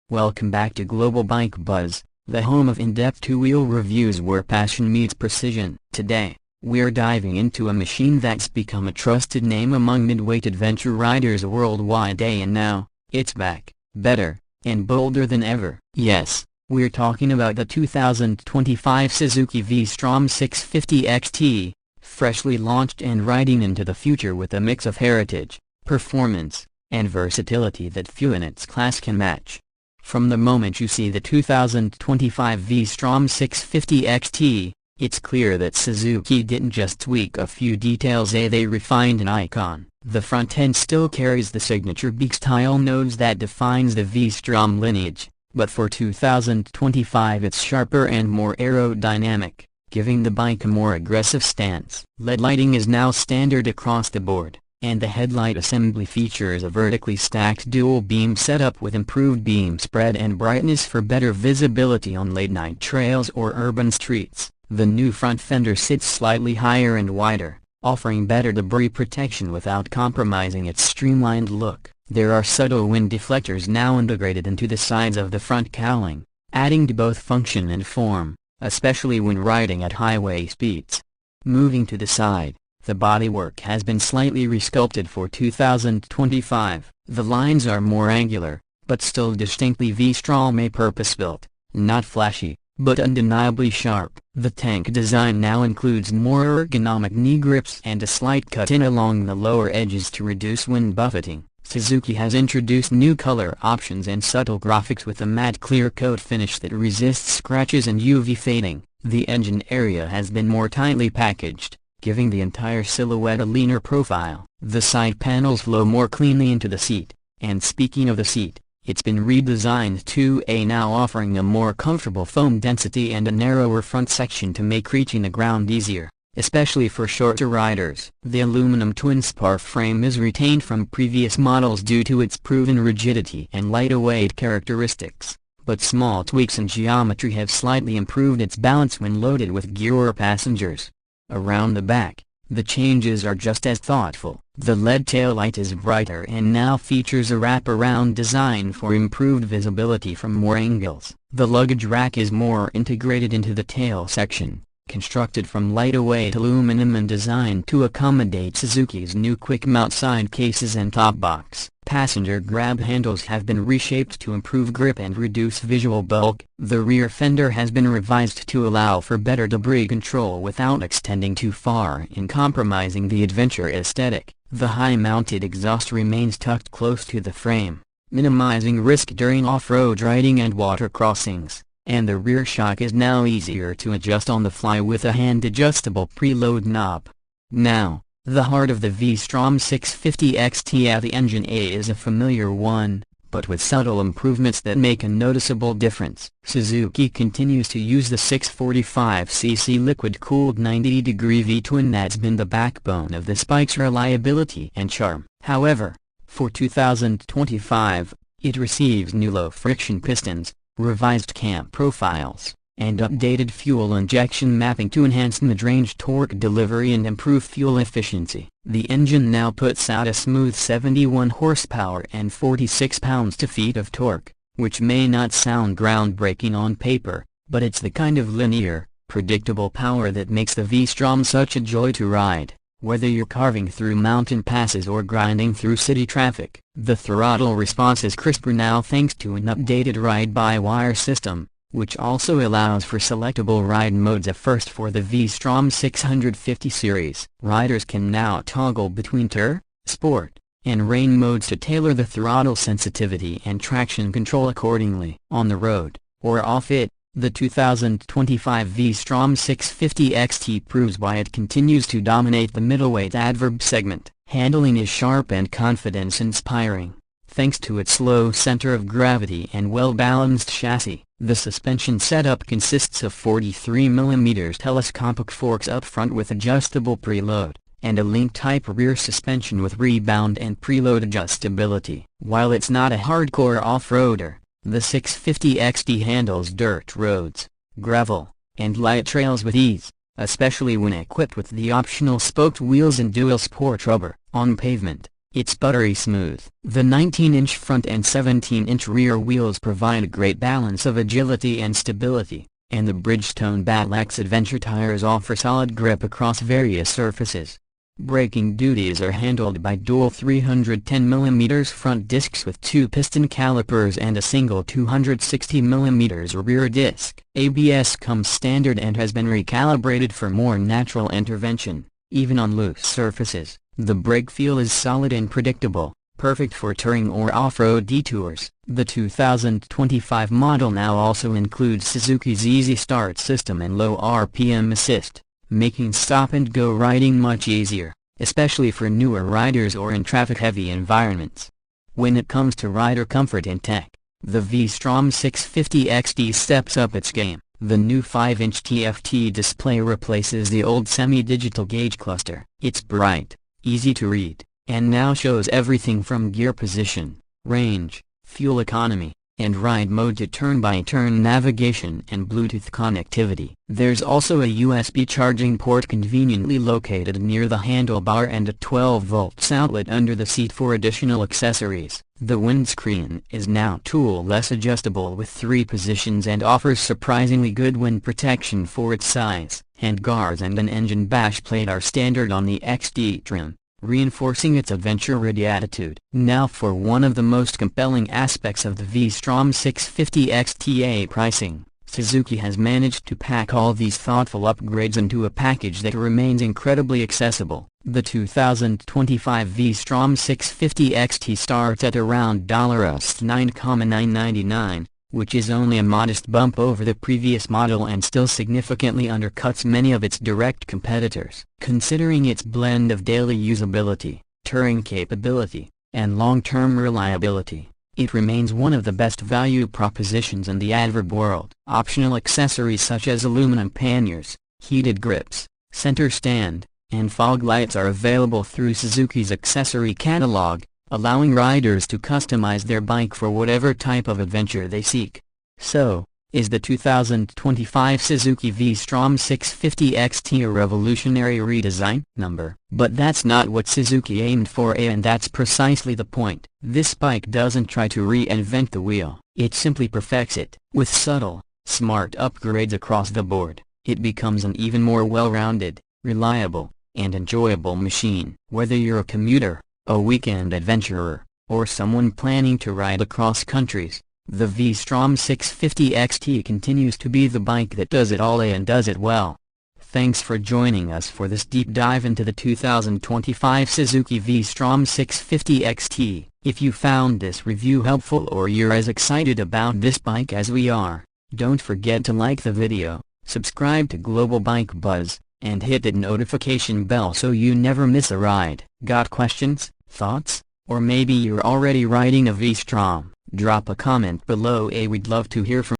Welcome back to Global Bike Buzz, the home of in-depth two-wheel reviews where passion meets precision. Today, we're diving into a machine that's become a trusted name among midweight adventure riders worldwide. And now, it's back, better, and bolder than ever. Yes, we're talking about the 2025 Suzuki V-Strom 650XT, freshly launched and riding into the future with a mix of heritage, performance, and versatility that few in its class can match. From the moment you see the 2025 V-Strom 650XT, it's clear that Suzuki didn't just tweak a few details, they refined an icon. The front end still carries the signature beak style nodes that defines the V-Strom lineage, but for 2025 it's sharper and more aerodynamic, giving the bike a more aggressive stance. LED lighting is now standard across the board, and the headlight assembly features a vertically stacked dual beam setup with improved beam spread and brightness for better visibility on late-night trails or urban streets. The new front fender sits slightly higher and wider, offering better debris protection without compromising its streamlined look. There are subtle wind deflectors now integrated into the sides of the front cowling, adding to both function and form, especially when riding at highway speeds. Moving to the side, the bodywork has been slightly resculpted for 2025. The lines are more angular, but still distinctly V-Strom purpose-built, not flashy, but undeniably sharp. The tank design now includes more ergonomic knee grips and a slight cut-in along the lower edges to reduce wind buffeting. Suzuki has introduced new color options and subtle graphics with a matte clear coat finish that resists scratches and UV fading. The engine area has been more tightly packaged, giving the entire silhouette a leaner profile. The side panels flow more cleanly into the seat, and speaking of the seat, it's been redesigned too, now offering a more comfortable foam density and a narrower front section to make reaching the ground easier, especially for shorter riders. The aluminum twin spar frame is retained from previous models due to its proven rigidity and lightweight characteristics, but small tweaks in geometry have slightly improved its balance when loaded with gear or passengers. Around the back, the changes are just as thoughtful. The LED taillight is brighter and now features a wraparound design for improved visibility from more angles. The luggage rack is more integrated into the tail section, constructed from lightweight aluminum and designed to accommodate Suzuki's new quick-mount side cases and top box. Passenger grab handles have been reshaped to improve grip and reduce visual bulk. The rear fender has been revised to allow for better debris control without extending too far and compromising the adventure aesthetic. The high-mounted exhaust remains tucked close to the frame, minimizing risk during off-road riding and water crossings, and the rear shock is now easier to adjust on the fly with a hand-adjustable preload knob. Now, the heart of the V-Strom 650XT, the engine is a familiar one, but with subtle improvements that make a noticeable difference. Suzuki continues to use the 645cc liquid-cooled 90-degree V-twin that's been the backbone of this bike's reliability and charm. However, for 2025, it receives new low-friction pistons, revised cam profiles, and updated fuel injection mapping to enhance mid-range torque delivery and improve fuel efficiency. The engine now puts out a smooth 71 horsepower and 46 pounds-feet of torque, which may not sound groundbreaking on paper, but it's the kind of linear, predictable power that makes the V-Strom such a joy to ride, whether you're carving through mountain passes or grinding through city traffic. The throttle response is crisper now thanks to an updated ride-by-wire system, which also allows for selectable ride modes, a first for the V-Strom 650 series. Riders can now toggle between Tour, Sport, and Rain modes to tailor the throttle sensitivity and traction control accordingly. On the road, or off it, the 2025 V-Strom 650XT proves why it continues to dominate the middleweight adverb segment. Handling is sharp and confidence-inspiring, thanks to its low center of gravity and well-balanced chassis. The suspension setup consists of 43mm telescopic forks up front with adjustable preload, and a link-type rear suspension with rebound and preload adjustability. While it's not a hardcore off-roader, the 650XT handles dirt roads, gravel, and light trails with ease, especially when equipped with the optional spoked wheels and dual sport rubber. On pavement, It's buttery smooth. The 19-inch front and 17-inch rear wheels provide a great balance of agility and stability, and the Bridgestone Battlex Adventure tires offer solid grip across various surfaces. Braking duties are handled by dual 310mm front discs with 2 piston calipers and a single 260mm rear disc. ABS comes standard and has been recalibrated for more natural intervention, even on loose surfaces. The brake feel is solid and predictable, perfect for touring or off-road detours. The 2025 model now also includes Suzuki's Easy Start system and low RPM assist, making stop-and-go riding much easier, especially for newer riders or in traffic-heavy environments. When it comes to rider comfort and tech, the V-Strom 650XT steps up its game. The new 5-inch TFT display replaces the old semi-digital gauge cluster. It's bright, easy to read, and now shows everything from gear position, range, fuel economy, and ride mode to turn-by-turn navigation and Bluetooth connectivity. There's also a USB charging port conveniently located near the handlebar and a 12-volt outlet under the seat for additional accessories. The windscreen is now tool-less adjustable with 3 positions and offers surprisingly good wind protection for its size. Handguards and an engine bash plate are standard on the XT trim, reinforcing its adventure-ready attitude. Now for one of the most compelling aspects of the V-Strom 650XT pricing. Suzuki has managed to pack all these thoughtful upgrades into a package that remains incredibly accessible. The 2025 V-Strom 650XT starts at around $9,999, which is only a modest bump over the previous model and still significantly undercuts many of its direct competitors. Considering its blend of daily usability, touring capability, and long-term reliability, it remains one of the best value propositions in the adverb world. Optional accessories such as aluminum panniers, heated grips, center stand, and fog lights are available through Suzuki's accessory catalog, allowing riders to customize their bike for whatever type of adventure they seek. So, is the 2025 Suzuki V-Strom 650XT a revolutionary redesign? But that's not what Suzuki aimed for, and that's precisely the point. This bike doesn't try to reinvent the wheel, it simply perfects it. With subtle, smart upgrades across the board, it becomes an even more well-rounded, reliable, and enjoyable machine. Whether you're a commuter, a weekend adventurer, or someone planning to ride across countries, the V-Strom 650XT continues to be the bike that does it all and does it well. Thanks for joining us for this deep dive into the 2025 Suzuki V-Strom 650XT. If you found this review helpful or you're as excited about this bike as we are, don't forget to like the video, subscribe to Global Bike Buzz, and hit that notification bell so you never miss a ride. Got questions, thoughts, or maybe you're already riding a V-Strom? Drop a comment below. We'd love to hear from